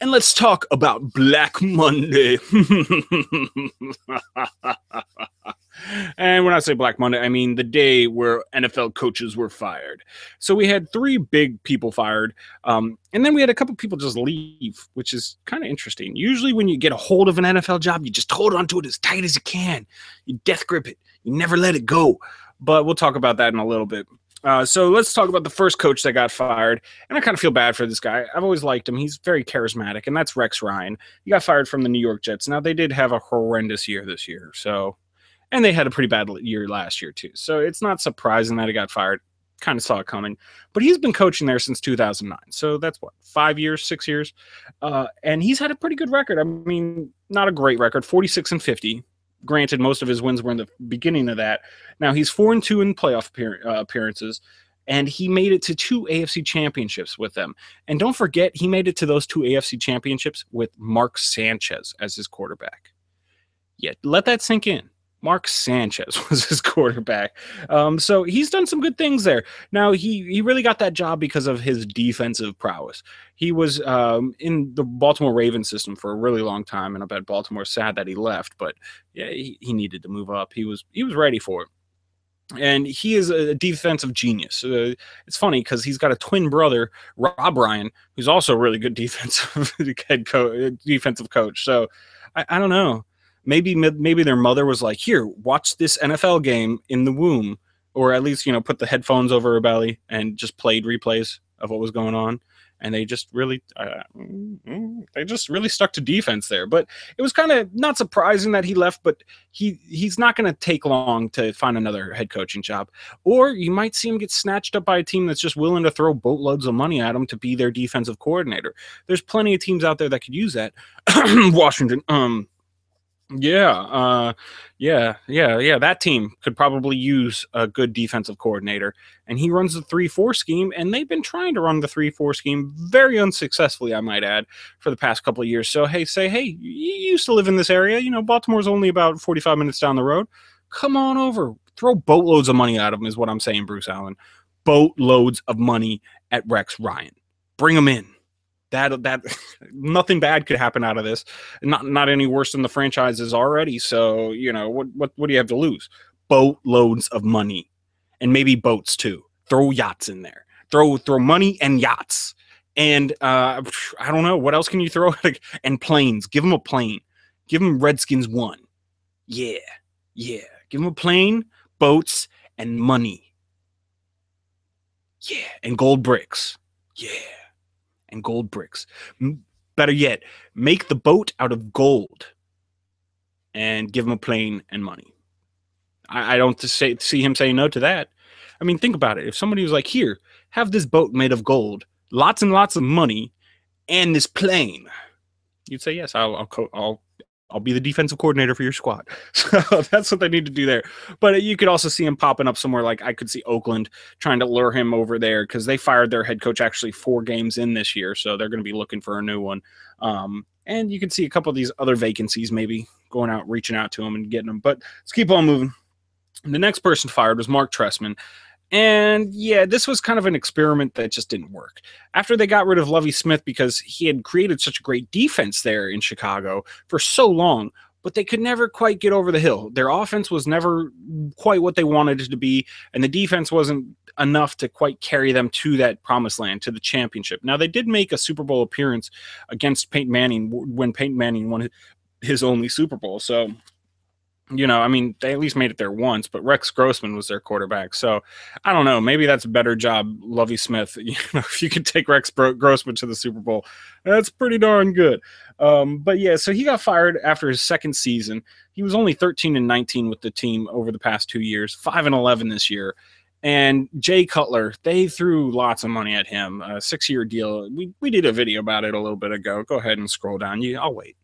And let's talk about Black Monday. And when I say Black Monday, I mean the day where NFL coaches were fired. So we had three big people fired, and then we had a couple people just leave, which is kind of interesting. Usually when you get a hold of an NFL job, you just hold on to it as tight as you can. You death grip it. You never let it go. But we'll talk about that in a little bit. So let's talk about the first coach that got fired. And I kind of feel bad for this guy. I've always liked him. He's very charismatic, and that's Rex Ryan. He got fired from the New York Jets. Now, they did have a horrendous year this year. And they had a pretty bad year last year, too. So it's not surprising that he got fired. Kind of saw it coming. But he's been coaching there since 2009. So that's what, 5 years, 6 years? And he's had a pretty good record. I mean, not a great record, 46-50. Granted, most of his wins were in the beginning of that. Now he's 4-2 in playoff appearances, and he made it to 2 AFC championships with them. And don't forget, he made it to those 2 AFC championships with Mark Sanchez as his quarterback. Yeah, let that sink in. Mark Sanchez was his quarterback. So he's done some good things there. Now, he really got that job because of his defensive prowess. He was in the Baltimore Ravens system for a really long time, and I bet Baltimore's sad that he left, but yeah, he needed to move up. He was ready for it. And he is a defensive genius. It's funny because he's got a twin brother, Rob Ryan, who's also a really good defensive coach. So I don't know. Maybe their mother was like, here, watch this NFL game in the womb, or at least, put the headphones over her belly and just played replays of what was going on. And they just really stuck to defense there. But it was kind of not surprising that he left, but he's not going to take long to find another head coaching job. Or you might see him get snatched up by a team that's just willing to throw boatloads of money at him to be their defensive coordinator. There's plenty of teams out there that could use that. Washington, that team could probably use a good defensive coordinator. And he runs the 3-4 scheme, and they've been trying to run the 3-4 scheme very unsuccessfully, I might add, for the past couple of years. So, hey, you used to live in this area. Baltimore's only about 45 minutes down the road. Come on over. Throw boatloads of money at him is what I'm saying, Bruce Allen. Boatloads of money at Rex Ryan. Bring him in. That nothing bad could happen out of this. Not any worse than the franchise is already. So, what do you have to lose? Boatloads of money, and maybe boats too. Throw yachts in there. Throw money and yachts. And I don't know, what else can you throw? And planes. Give them a plane. Give them Redskins 1. Yeah. Give them a plane, boats, and money. Yeah, and gold bricks. Yeah. And gold bricks. Better yet, make the boat out of gold and give him a plane and money. I don't see him saying no to that. I mean, think about it. If somebody was like, here, have this boat made of gold, lots and lots of money, and this plane, you'd say, yes, I'll be the defensive coordinator for your squad. So that's what they need to do there. But you could also see him popping up somewhere like I could see Oakland trying to lure him over there because they fired their head coach actually 4 games in this year. So they're going to be looking for a new one. And you can see a couple of these other vacancies maybe going out, reaching out to him and getting them. But let's keep on moving. The next person fired was Mark Trestman. And yeah, this was kind of an experiment that just didn't work. After they got rid of Lovie Smith because he had created such a great defense there in Chicago for so long, but they could never quite get over the hill. Their offense was never quite what they wanted it to be, and the defense wasn't enough to quite carry them to that promised land, to the championship. Now, they did make a Super Bowl appearance against Peyton Manning when Peyton Manning won his only Super Bowl. So, they at least made it there once, but Rex Grossman was their quarterback. So I don't know. Maybe that's a better job, Lovie Smith. If you could take Rex Grossman to the Super Bowl, that's pretty darn good. But yeah, so he got fired after his second season. He was only 13-19 with the team over the past 2 years, 5-11 this year. And Jay Cutler, they threw lots of money at him, a 6-year deal. We did a video about it a little bit ago. Go ahead and scroll down. I'll wait.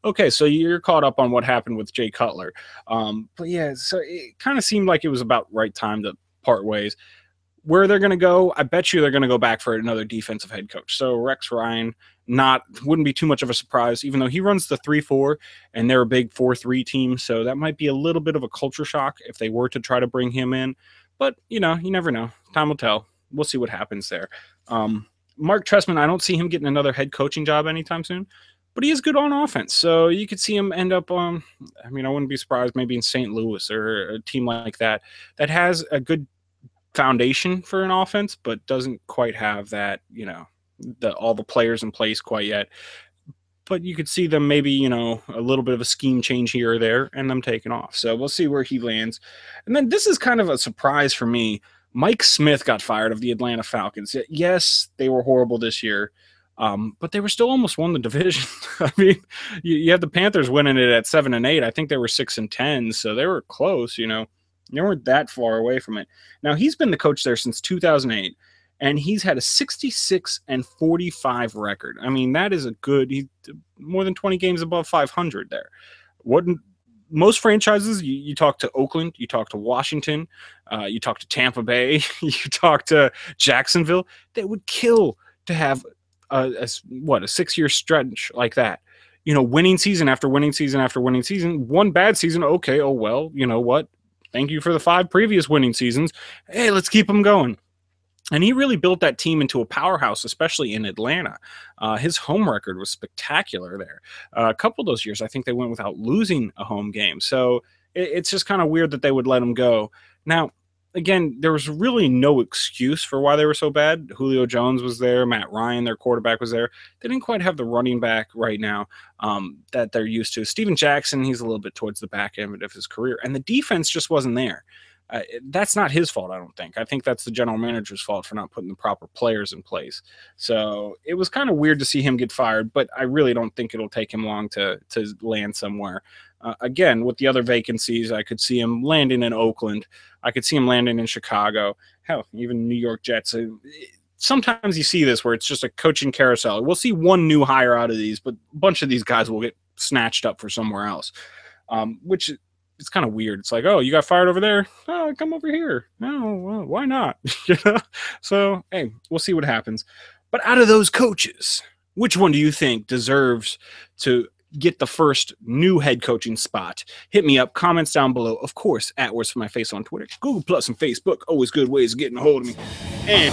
Okay, so you're caught up on what happened with Jay Cutler. But yeah, so it kind of seemed like it was about right time to part ways. Where they're going to go, I bet you they're going to go back for another defensive head coach. So Rex Ryan wouldn't be too much of a surprise, even though he runs the 3-4 and they're a big 4-3 team. So that might be a little bit of a culture shock if they were to try to bring him in. But, you never know. Time will tell. We'll see what happens there. Mark Trestman, I don't see him getting another head coaching job anytime soon, but he is good on offense. So you could see him end up on, I mean, I wouldn't be surprised maybe in St. Louis or a team like that that has a good foundation for an offense, but doesn't quite have that, all the players in place quite yet. But you could see them maybe, a little bit of a scheme change here or there and them taking off. So we'll see where he lands. And then this is kind of a surprise for me. Mike Smith got fired of the Atlanta Falcons. Yes, they were horrible this year, but they were still almost won the division. I mean, you have the Panthers winning it at 7-8. I think they were 6-10, so they were close. They weren't that far away from it. Now he's been the coach there since 2008. And he's had a 66-45 record. I mean, that is a good. He more than 20 games above 500 there. What most franchises, you talk to Oakland, you talk to Washington, you talk to Tampa Bay, you talk to Jacksonville, they would kill to have a 6-year stretch like that. Winning season after winning season after winning season. One bad season, okay, oh well, you know what? Thank you for the 5 previous winning seasons. Hey, let's keep them going. And he really built that team into a powerhouse, especially in Atlanta. His home record was spectacular there. A couple of those years, I think they went without losing a home game. So it's just kind of weird that they would let him go. Now, again, there was really no excuse for why they were so bad. Julio Jones was there. Matt Ryan, their quarterback, was there. They didn't quite have the running back right now that they're used to. Steven Jackson, he's a little bit towards the back end of his career. And the defense just wasn't there. That's not his fault, I don't think. I think that's the general manager's fault for not putting the proper players in place. So it was kind of weird to see him get fired, but I really don't think it'll take him long to land somewhere. Again, with the other vacancies, I could see him landing in Oakland. I could see him landing in Chicago. Hell, even New York Jets. Sometimes you see this where it's just a coaching carousel. We'll see one new hire out of these, but a bunch of these guys will get snatched up for somewhere else, which – it's kind of weird. It's like, oh, you got fired over there? Oh, come over here. No, well, why not? So, hey, we'll see what happens. But out of those coaches, which one do you think deserves to get the first new head coaching spot? Hit me up, comments down below. Of course, @words for my face on Twitter, Google Plus, and Facebook. Always good ways of getting a hold of me. And